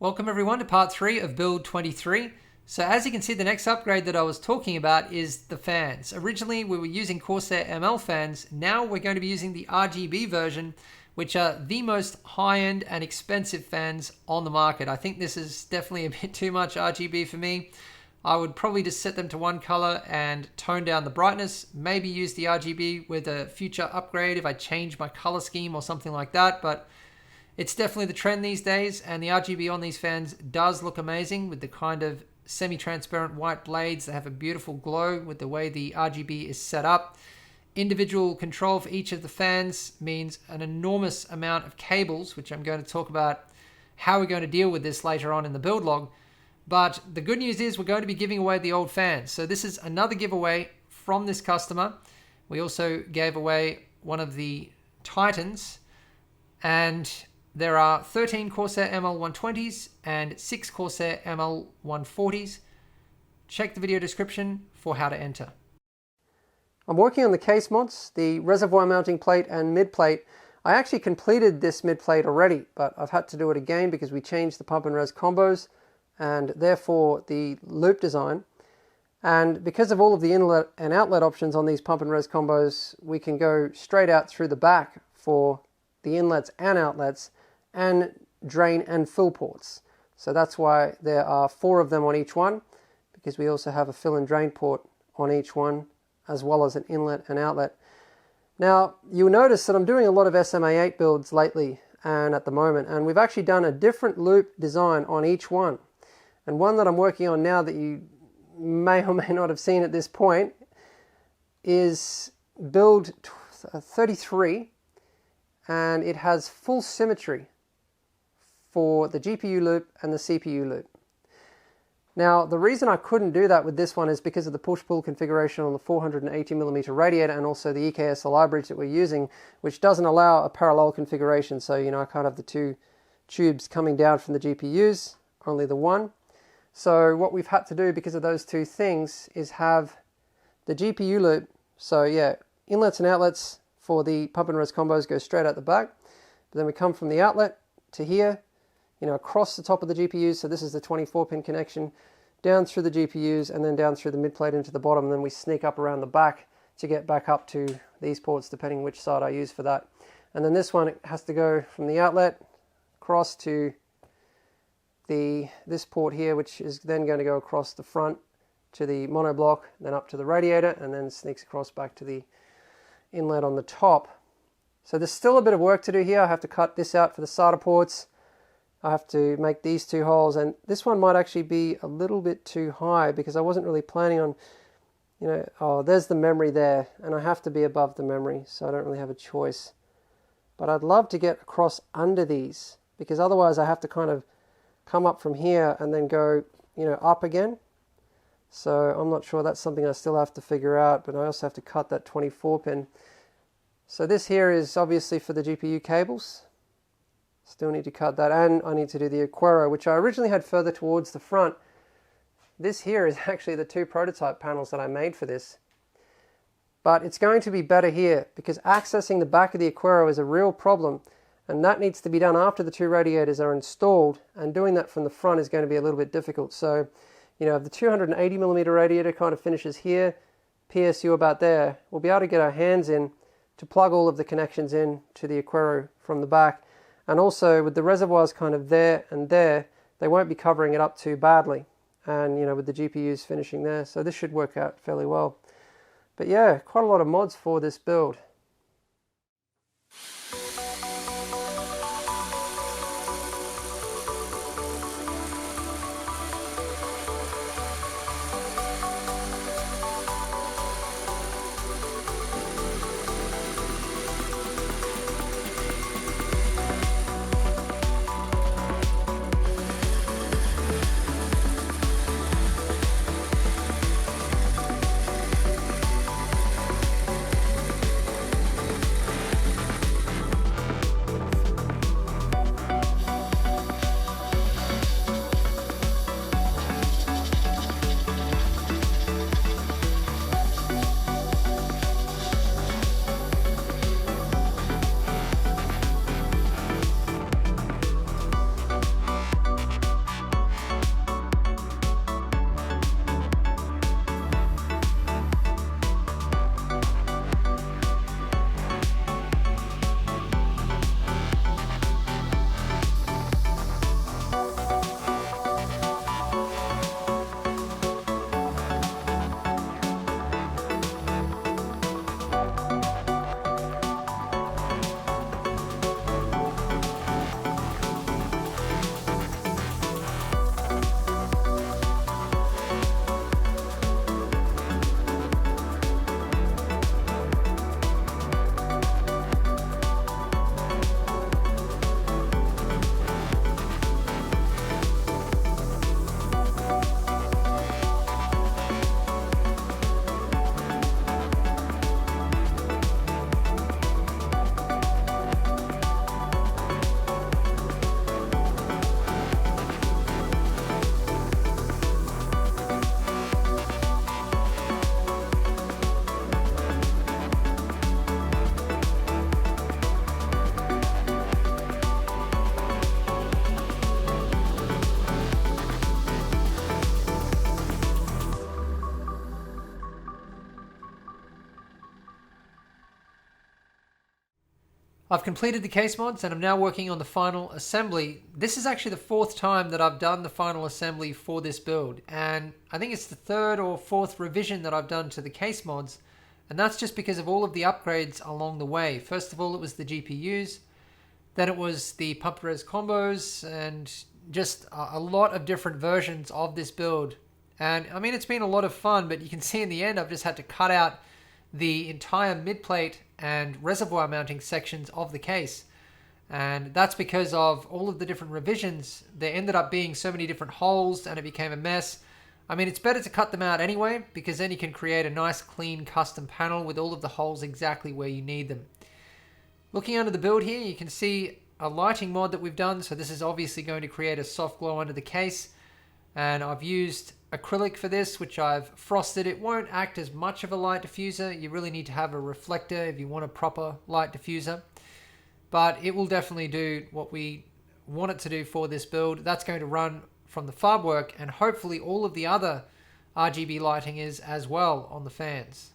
Welcome everyone to part 3 of build 23. So as you can see, the next upgrade that I was talking about is the fans. Originally we were using Corsair ML fans. Now we're going to be using the RGB version, which are the most high-end and expensive fans on the market. I think this is definitely a bit too much RGB for me. I would probably just set them to one color and tone down the brightness, maybe use the RGB with a future upgrade if I change my color scheme or something like that, but it's definitely the trend these days, and the RGB on these fans does look amazing with the kind of semi-transparent white blades. They have a beautiful glow with the way the RGB is set up. Individual control for each of the fans means an enormous amount of cables, which I'm going to talk about how we're going to deal with this later on in the build log. But the good news is we're going to be giving away the old fans. So this is another giveaway from this customer. We also gave away one of the Titans, and there are 13 Corsair ML120s and 6 Corsair ML140s. Check the video description for how to enter. I'm working on the case mods, the reservoir mounting plate and mid plate. I actually completed this mid plate already, but I've had to do it again because we changed the pump and res combos and therefore the loop design. And because of all of the inlet and outlet options on these pump and res combos, we can go straight out through the back for the inlets and outlets and drain and fill ports. So that's why there are 4 of them on each one, because we also have a fill and drain port on each one, as well as an inlet and outlet. Now, you'll notice that I'm doing a lot of SMA8 builds lately and at the moment, and we've actually done a different loop design on each one. And one that I'm working on now that you may or may not have seen at this point is build 33, and it has full symmetry for the GPU loop and the CPU loop. Now, the reason I couldn't do that with this one is because of the push-pull configuration on the 480mm radiator and also the EKSLI bridge that we're using, which doesn't allow a parallel configuration. So, I can't have the 2 tubes coming down from the GPUs, only the one. So what we've had to do because of those 2 things is have the GPU loop. So yeah, inlets and outlets for the pump and res combos go straight out the back. But then we come from the outlet to here, across the top of the GPUs. So this is the 24-pin connection, down through the GPUs and then down through the mid plate into the bottom. And then we sneak up around the back to get back up to these ports, depending which side I use for that. And then this one has to go from the outlet across to this port here, which is then going to go across the front to the monoblock, then up to the radiator, and then sneaks across back to the inlet on the top. So there's still a bit of work to do here. I have to cut this out for the SATA ports. I have to make these 2 holes, and this one might actually be a little bit too high because I wasn't really planning on, oh, there's the memory there, and I have to be above the memory, so I don't really have a choice. But I'd love to get across under these, because otherwise I have to kind of come up from here and then go, up again. So I'm not sure. That's something I still have to figure out, but I also have to cut that 24-pin. So this here is obviously for the GPU cables. Still need to cut that, and I need to do the Aquaero, which I originally had further towards the front. This here is actually the 2 prototype panels that I made for this. But it's going to be better here because accessing the back of the Aquaero is a real problem. And that needs to be done after the 2 radiators are installed, and doing that from the front is going to be a little bit difficult. So, if the 280mm radiator kind of finishes here, PSU about there, we'll be able to get our hands in to plug all of the connections in to the Aquaero from the back. And also with the reservoirs kind of there and there, they won't be covering it up too badly. And, with the GPUs finishing there. So this should work out fairly well. But yeah, quite a lot of mods for this build. I've completed the case mods and I'm now working on the final assembly. This is actually the fourth time that I've done the final assembly for this build, and I think it's the third or fourth revision that I've done to the case mods, and that's just because of all of the upgrades along the way. First of all, it was the GPUs, then it was the pump res combos, and just a lot of different versions of this build. And I mean, it's been a lot of fun, but you can see in the end I've just had to cut out the entire mid-plate and reservoir mounting sections of the case. And that's because of all of the different revisions. There ended up being so many different holes and it became a mess. I mean, it's better to cut them out anyway, because then you can create a nice clean custom panel with all of the holes exactly where you need them. Looking under the build here, you can see a lighting mod that we've done. So this is obviously going to create a soft glow under the case. And I've used acrylic for this, which I've frosted. It won't act as much of a light diffuser. You really need to have a reflector if you want a proper light diffuser. But it will definitely do what we want it to do for this build. That's going to run from the Fabwerk, and hopefully all of the other RGB lighting is as well on the fans.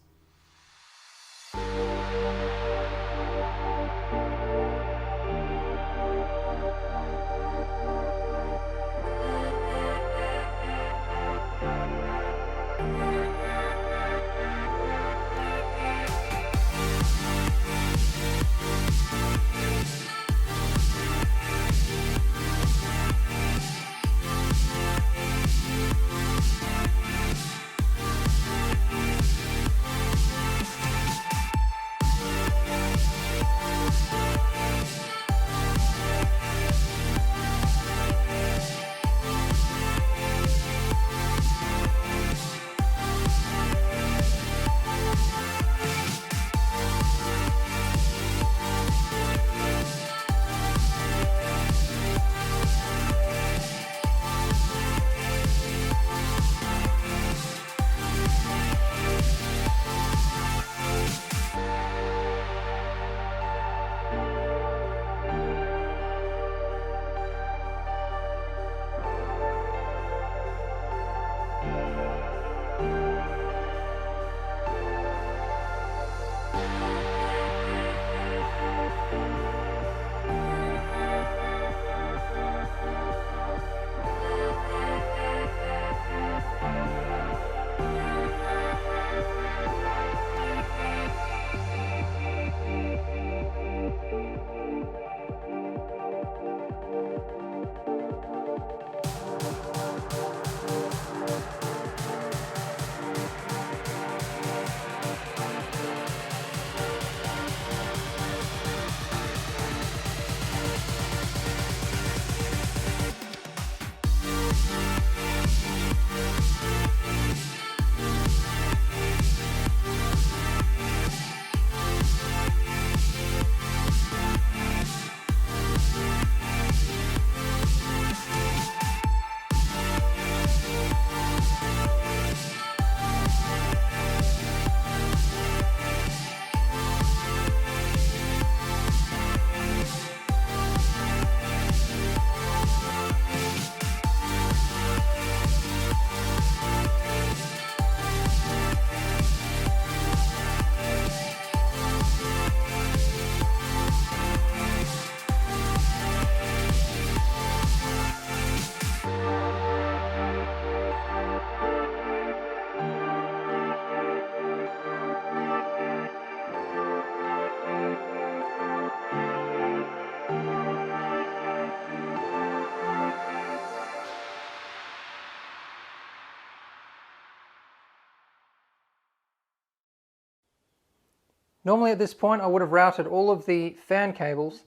Normally at this point I would have routed all of the fan cables,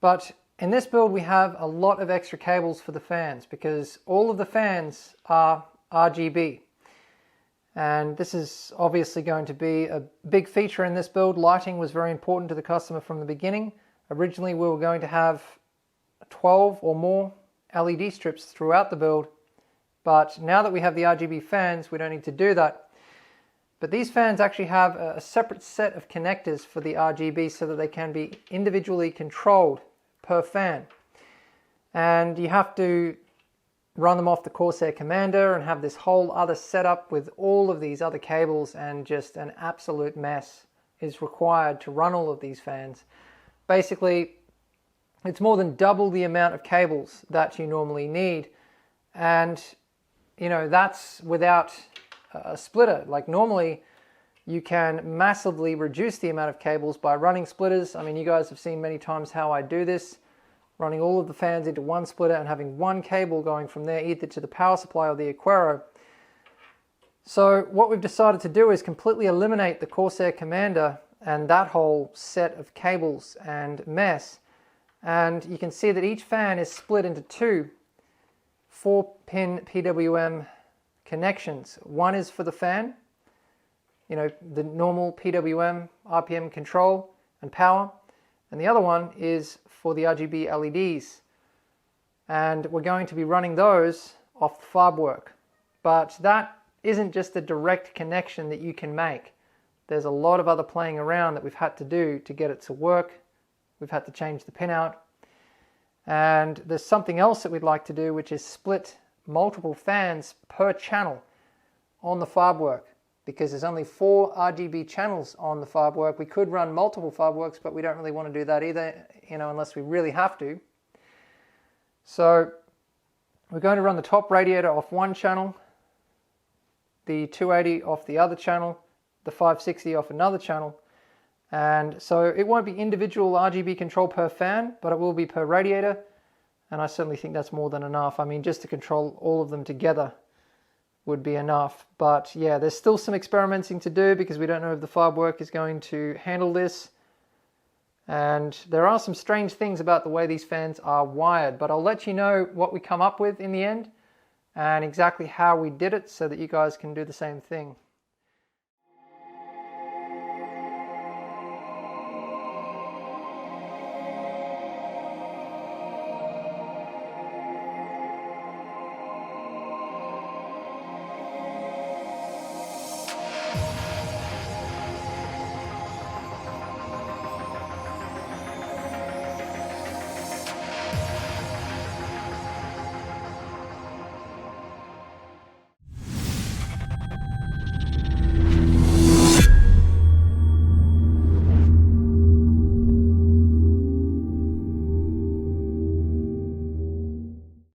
but in this build we have a lot of extra cables for the fans because all of the fans are RGB. And this is obviously going to be a big feature in this build. Lighting was very important to the customer from the beginning. Originally we were going to have 12 or more LED strips throughout the build, but now that we have the RGB fans we don't need to do that. But these fans actually have a separate set of connectors for the RGB so that they can be individually controlled per fan. And you have to run them off the Corsair Commander and have this whole other setup with all of these other cables, and just an absolute mess is required to run all of these fans. basically it's more than double the amount of cables that you normally need. And you know, that's without a splitter. Like normally you can massively reduce the amount of cables by running splitters. I mean, you guys have seen many times how I do this, running all of the fans into one splitter and having one cable going from there either to the power supply or the Aquaero. So what we've decided to do is completely eliminate the Corsair Commander and that whole set of cables and mess. And you can see that each fan is split into two 4-pin PWM connections. One is for the fan, you know, the normal PWM, RPM control and power. And the other one is for the RGB LEDs. And we're going to be running those off the Fabwerk. But that isn't just a direct connection that you can make. There's a lot of other playing around that we've had to do to get it to work. We've had to change the pin out. And there's something else that we'd like to do, which is split multiple fans per channel on the Fabwerk, because there's only 4 RGB channels on the Fabwerk. We could run multiple Fabwerks, but we don't really want to do that either, you know, unless we really have to. So we're going to run the top radiator off one channel, the 280 off the other channel, the 560 off another channel. And so it won't be individual RGB control per fan, but it will be per radiator. And I certainly think that's more than enough. I mean, just to control all of them together would be enough. But yeah, there's still some experimenting to do because we don't know if the Fabwerk is going to handle this. And there are some strange things about the way these fans are wired, but I'll let you know what we come up with in the end and exactly how we did it so that you guys can do the same thing.